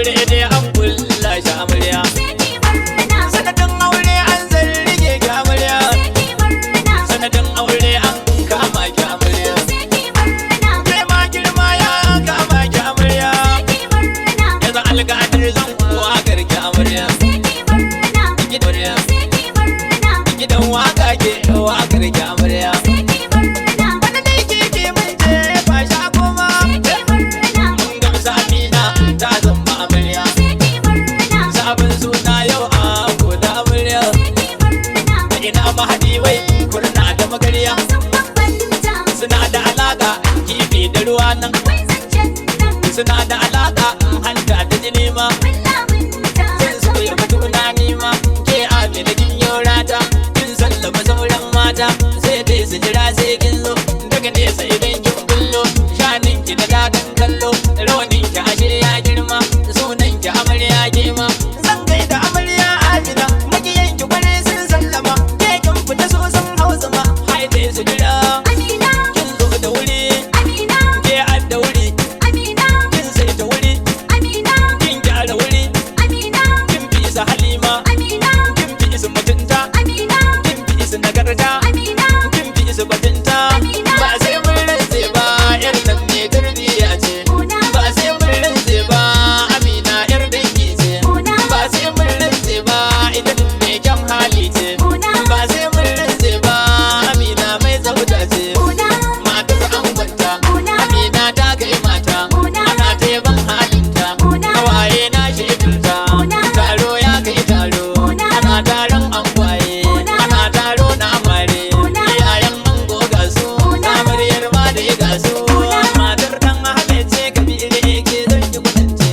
aure dai an kulla shi amarya. Sanadin aure an zarge ki amarya. Sanadin aure an kama ki amarya. Kai ma girma ya kama ki amarya. Yanzu alƙadar zan kuwa garki amarya. Gidan waka ke wakar ki amarya. Wani dai keke mun je fasha kuma. Mun gamsa Amina ta zama amarya. Sabon suna yau a koda amarya. Ina mahadi wai kurna da magarya. Suna da alaka kifi da ruwa nan. Suna da alaka hanta da jini ma. Sun so ya mutu na nima. Ke Amina kin yorata. Kin sallama sauran mata. Sai dai su jira sai kin zo. Daga nesa idan kin bullo. Shanin ki da dadan kallo. Rawanin ki ashe ya girma. Sunan ki amarya girma. Zan gaida amarya Amina. Magiyan ki kwarai sun sallama. Ke kin fita so sun hausa ma. Hai dai su jira. Kin zo da wuri. Ke an da wuri. Kin sai da wuri. Kin gyara wuri. Kin fi isa halima. Kin fi isa mutunta. Kin fi isa nagarta. Kin fi isa batunta. Ba sai mun rantse ba yar nan ne tarbiyya ce. Ba sai mun rantse ba Amina yar dangi ce. Ba sai mun rantse ba ita mai kyan hali ce. Ba sai mun rantse ba Amina mai tsafta ce. Matar angonta Amina ta kai mata. Ana ta yaban halinta. Hawaye na shaidarta. Taro ya kai taro. Ana taron angwaye. Ana taro na amare. Iyayen ango ga su. Amaryar ma da ya ga su. Matar dan ahale ce kabiri yake zan yi kwatance.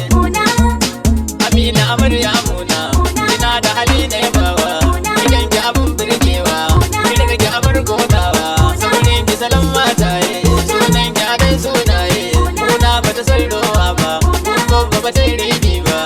Amina amarya muna. Ina da hali na yabawa. Idan ki abun birgewa. Idan ki abar godawa. Saurin ki salon mataye. Sunan ki adai sunaye. Muna bata san rowa ba. Ko ba ta rigi ba.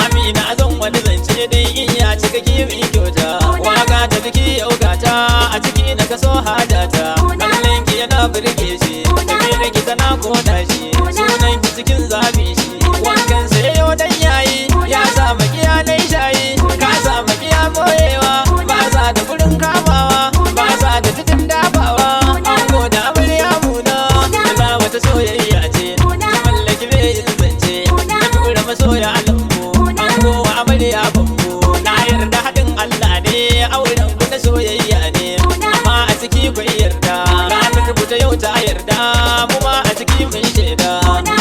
Amina zan wani zance dai in ya cika kimin kyauta. Waka ta biki yau gata. A ciki na kaso hajata. Kallon ki yana birge shi. Tafiyar ki tana koda shi. Sunan ki cikin zafi shi. Wankan sai yau dan yayi. Ya sa makiya na shayi. Ka sa makiya boyewa. Ba sa da gurin kamawa. Ba sa da cikin dafawa. Ango da amarya muna. Za wata soyayya ce. Mallaki bai yin zance. Na tura masoya a lambu. Ango wa amarya bambu. Na yarda haɗin Allah ne. Auren ku na soyayya ne. Amma a ciki kun yarda. Ranar rubuta yau ta yarda. Mu ma a ciki mun shaida.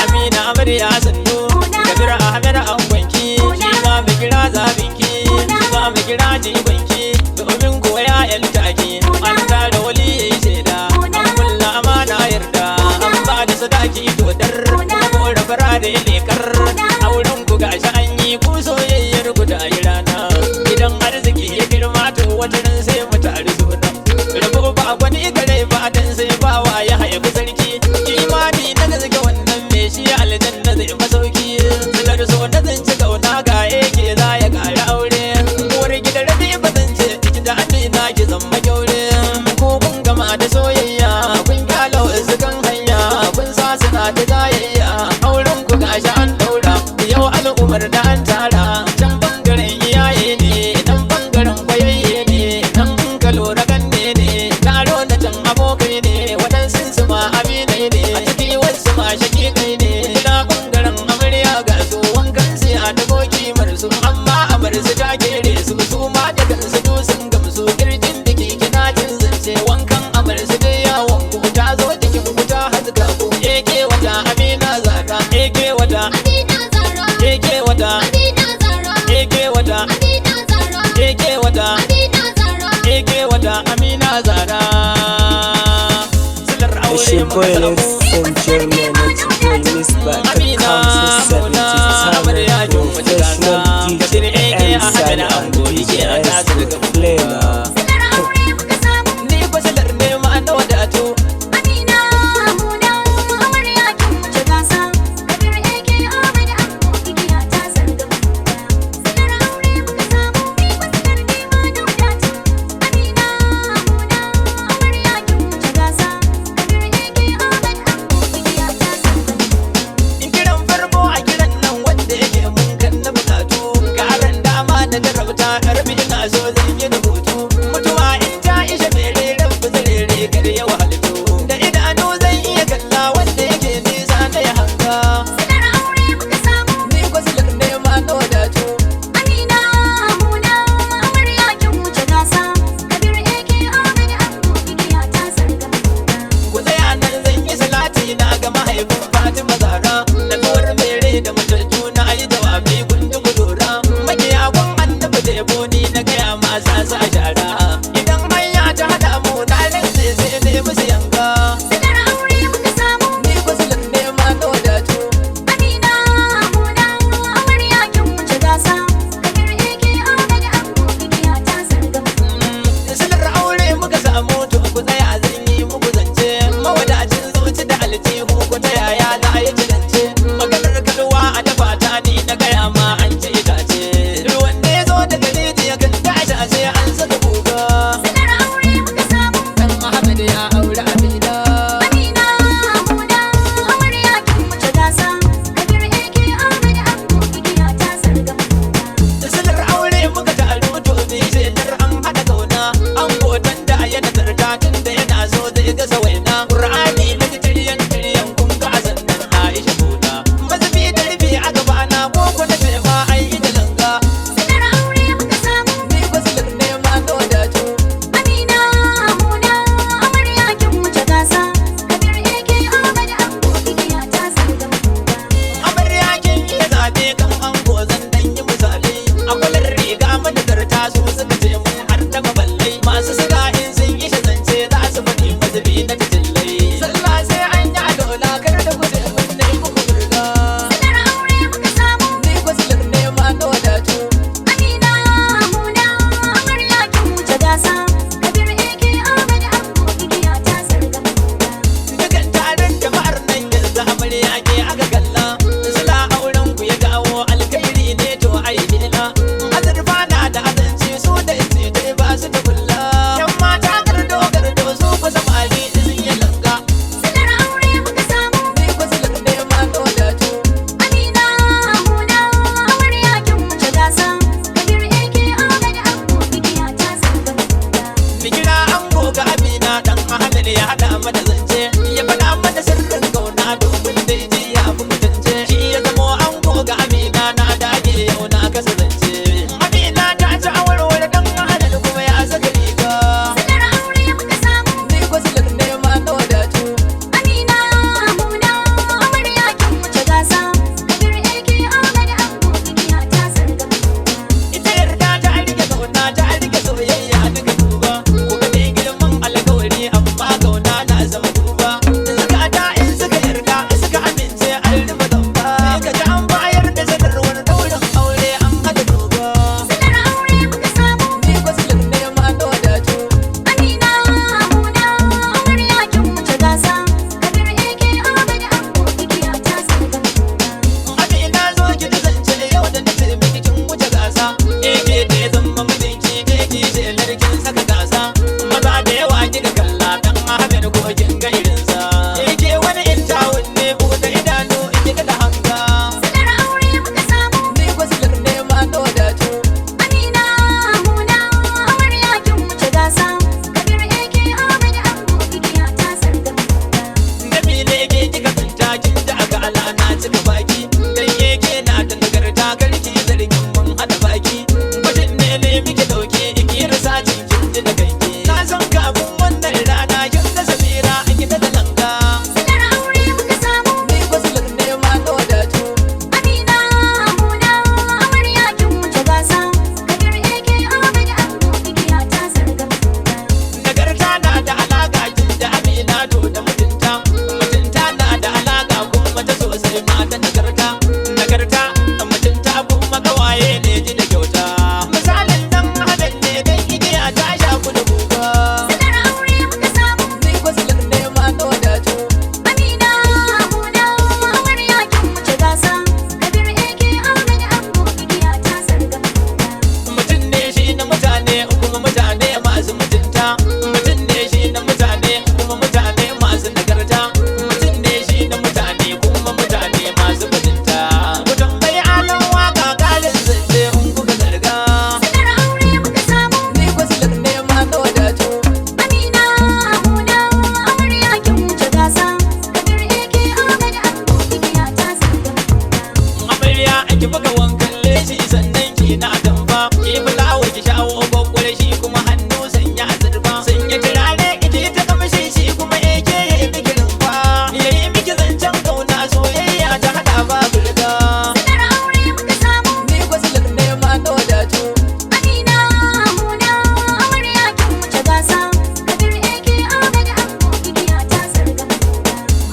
Amina amarya sannu. Kabira Ahmed angonki. Shi ma mu kira zabinki. Shi ma mu kira jibanki. Domin koya yan taki. An tara wali yayi shaida. An kulla amana yarda. An ba da sadaki dodar. Kora fara da lekar. Auren ku gashi an yi ku soyayyar ku da yi rana. Idan arziki ya girma to wata ran sai mu tare suna. Rabo ba gwani gare ba dan sai ba wa ya haifi sarki. Imani na gaske wannan me shi aljanna zai masauki. Silar so na zance kauna ga yake za ya kara aure. Uwar gidan rabi ba zance ki da Amina ki zama kyaure. Ko kun gama da soyayya kun kyala wasu kan hanya. Kun sa suna ta jayayya. Auren ku gashi an daura. Yau al'ummar da an tara. Can bangaren iyaye ne. Nan bangaren kwayayye ne. Nan ka lura ganne ne. Taro na can abokai ne. Waɗansu su ma aminai ne. A ciki wasu ma shakikai ne. Ina bangaren amarya ga su wankan sai a dago kimar su. Amma amar su ta kere su. Su ma da kansu du sun gamsu. Kirjin biki kina jin zance. Wankan amar su dai yawon ku. Ta zo jikin ku ta haska ku. Eke wata Amina zara. Eke wata. Eke wata. Eke wata. Eke wata. Eke wata Amina zara. Silar aure Boy, St. Germain, it's boy, Miss Back, Council 70, professional DJ, and Sada, and Flavor. Ni ba silar nema na wadatu. In kiran farko a kiran nan wanda yake mun kan ki buga wankan leshi sannan ki na atamfa ki fulawa ki shawo gwaggwar shi kuma hannu sanya azurfa sanya turare ki ta kamshi shi kuma yake yayi miki rumfa yayi miki zancen kauna soyayya ta hada ba burga Silar aure muka samu ni ko silar ne ma na wadatu Amina muna amarya kin wuce gasa Kabir ake Ahmad Ango igiya ta sarga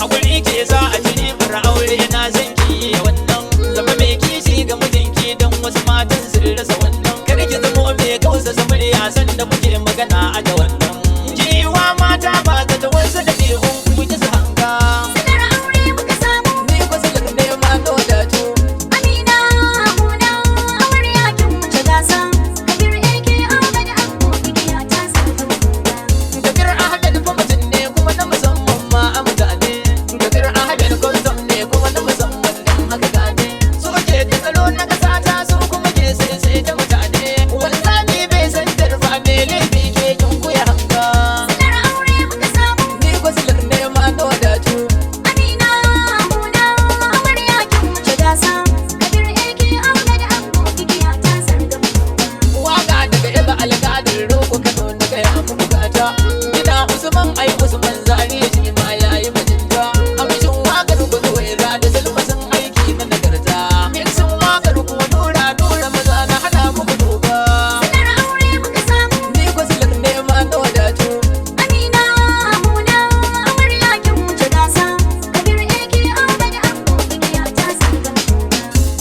hakuri ke za a ci ribar aure na san ki wannan zama mai kishi ga mijinki don wasu matan sun rasa wannan kar ki zamo mai kausa murya san da kuke magana a da wannan jiwa mata ba ta da wasu da ke ku ji su hanga Silar aure muka samu ni ko silar ne ma na wadatu Amina muna amarya kin wuce gasa Kabir ake Ahmad Ango igiya ta sarga Kabir Ahmed fa mutum ne kuma na musamman ma a mutane Kabir Ahmed kwanzam ne kuma na musamman don haka gane su ke da tsaro na kasa ta su kuma ke sai ta mutane wanzami bai san tarfa mai laifi ke kin kuya hanga Silar aure muka samu ni ko silar ne ma na wadatu Amina muna amarya kin wuce gasa Kabir ake Ahmad Ango igiya ta sarga waka daga yaba alƙadar roƙo kano na gaya muku gata gida usman ai usman zari shi ma yayi bajinta amishin wakar ku zuwaira da salma sun aiki na nagarta mixin wakar ku nura maza na hada muku doka Silar aure muka samu ni ko silar ne ma na wadatu Amina muna amarya kin wuce gasa Kabir ake Ahmad Ango igiya ta sarga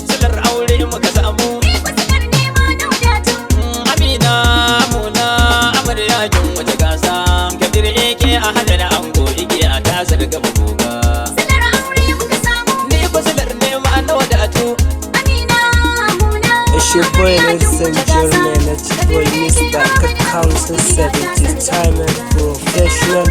silar aure muka samu Ni ko silar ne ma na wadatu amina muna amarya kin wace gasa kabir ake a hada da ango igiya ta zarga buga Silar aure muka samu ni ko silar ne ma na wadatu Amina muna It's your boy, ladies and gentlemen. It's your boy, Mr. Council 70 Time and Professional